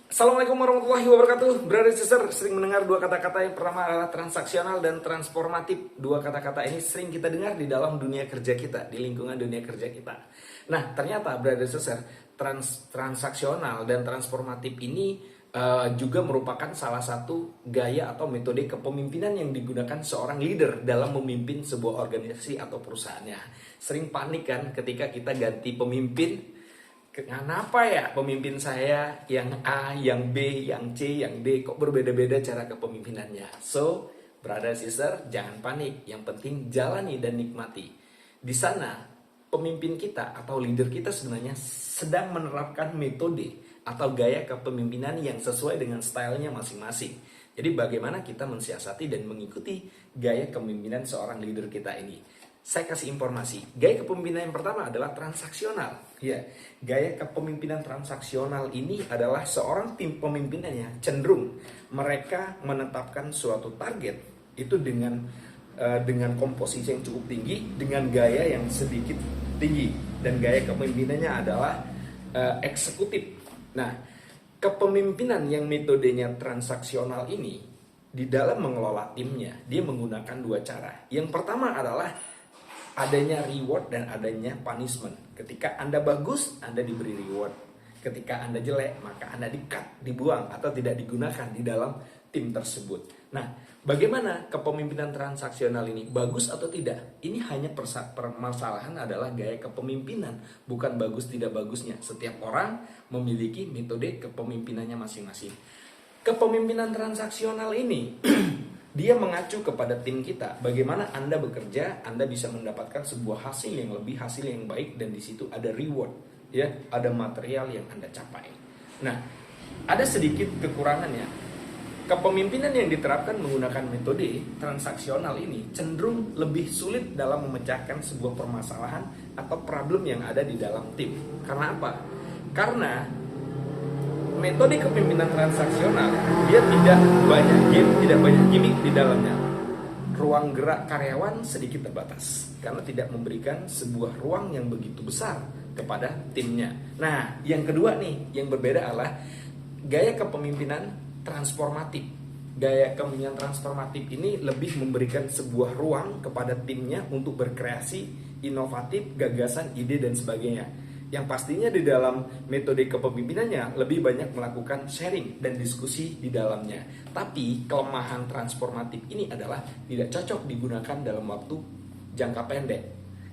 Assalamualaikum warahmatullahi wabarakatuh. Brother sister, sering mendengar dua kata-kata. Yang pertama adalah transaksional dan transformatif. Dua kata-kata ini sering kita dengar di dalam dunia kerja kita, di lingkungan dunia kerja kita. Nah, ternyata brother sister, transaksional dan transformatif ini juga merupakan salah satu gaya atau metode kepemimpinan yang digunakan seorang leader dalam memimpin sebuah organisasi atau perusahaannya. Sering panik kan ketika kita ganti pemimpin. Kenapa ya pemimpin saya yang A, yang B, yang C, yang D kok berbeda-beda cara kepemimpinannya? So, brother sister, jangan panik. Yang penting jalani dan nikmati. Di sana, pemimpin kita atau leader kita sebenarnya sedang menerapkan metode atau gaya kepemimpinan yang sesuai dengan stylenya masing-masing. Jadi bagaimana kita mensiasati dan mengikuti gaya kepemimpinan seorang leader kita ini? Saya kasih informasi, gaya kepemimpinan yang pertama adalah transaksional. Ya, gaya kepemimpinan transaksional ini adalah seorang tim pemimpinannya cenderung mereka menetapkan suatu target itu dengan komposisi yang cukup tinggi, dengan gaya yang sedikit tinggi, dan gaya kepemimpinannya adalah eksekutif. Nah, kepemimpinan yang metodenya transaksional ini di dalam mengelola timnya, dia menggunakan dua cara. Yang pertama adalah adanya reward dan adanya punishment. Ketika Anda bagus, Anda diberi reward. Ketika Anda jelek, maka Anda di-cut, dibuang atau tidak digunakan di dalam tim tersebut. Nah, bagaimana kepemimpinan transaksional ini? Bagus atau tidak? Ini hanya permasalahan adalah gaya kepemimpinan, bukan bagus tidak bagusnya. Setiap orang memiliki metode kepemimpinannya masing-masing. Kepemimpinan transaksional ini dia mengacu kepada tim kita. Bagaimana Anda bekerja, Anda bisa mendapatkan sebuah hasil yang lebih, hasil yang baik, dan di situ ada reward, ya, ada material yang Anda capai. Nah, ada sedikit kekurangannya. Kepemimpinan yang diterapkan menggunakan metode transaksional ini cenderung lebih sulit dalam memecahkan sebuah permasalahan atau problem yang ada di dalam tim. Karena apa? Karena metode kepemimpinan transaksional dia tidak banyak game, tidak banyak gimmick di dalamnya. Ruang gerak karyawan sedikit terbatas karena tidak memberikan sebuah ruang yang begitu besar kepada timnya. Nah, yang kedua nih, yang berbeda adalah gaya kepemimpinan transformatif. Gaya kepemimpinan transformatif ini lebih memberikan sebuah ruang kepada timnya untuk berkreasi, inovatif, gagasan, ide, dan sebagainya. Yang pastinya di dalam metode kepemimpinannya lebih banyak melakukan sharing dan diskusi di dalamnya. Tapi kelemahan transformatif ini adalah tidak cocok digunakan dalam waktu jangka pendek.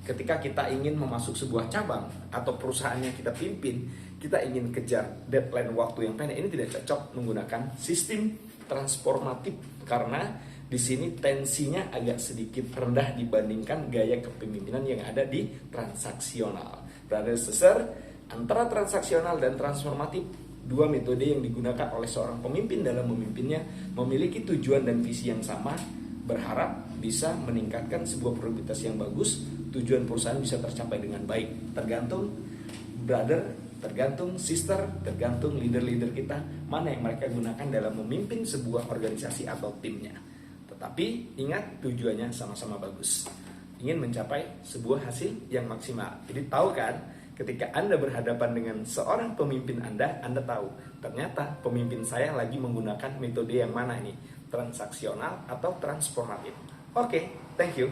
Ketika kita ingin memasuk sebuah cabang atau perusahaan yang kita pimpin, kita ingin kejar deadline waktu yang pendek, ini tidak cocok menggunakan sistem transformatif karena di sini tensinya agak sedikit rendah dibandingkan gaya kepemimpinan yang ada di transaksional. Brother sister, antara transaksional dan transformatif, dua metode yang digunakan oleh seorang pemimpin dalam memimpinnya memiliki tujuan dan visi yang sama, berharap bisa meningkatkan sebuah produktivitas yang bagus, tujuan perusahaan bisa tercapai dengan baik. Tergantung brother, tergantung sister, tergantung leader-leader kita, mana yang mereka gunakan dalam memimpin sebuah organisasi atau timnya. Tetapi ingat, tujuannya sama-sama bagus, ingin mencapai sebuah hasil yang maksimal. Jadi tahu kan, ketika Anda berhadapan dengan seorang pemimpin Anda tahu ternyata pemimpin saya lagi menggunakan metode yang mana ini, transaksional atau transformatif. Oke, thank you.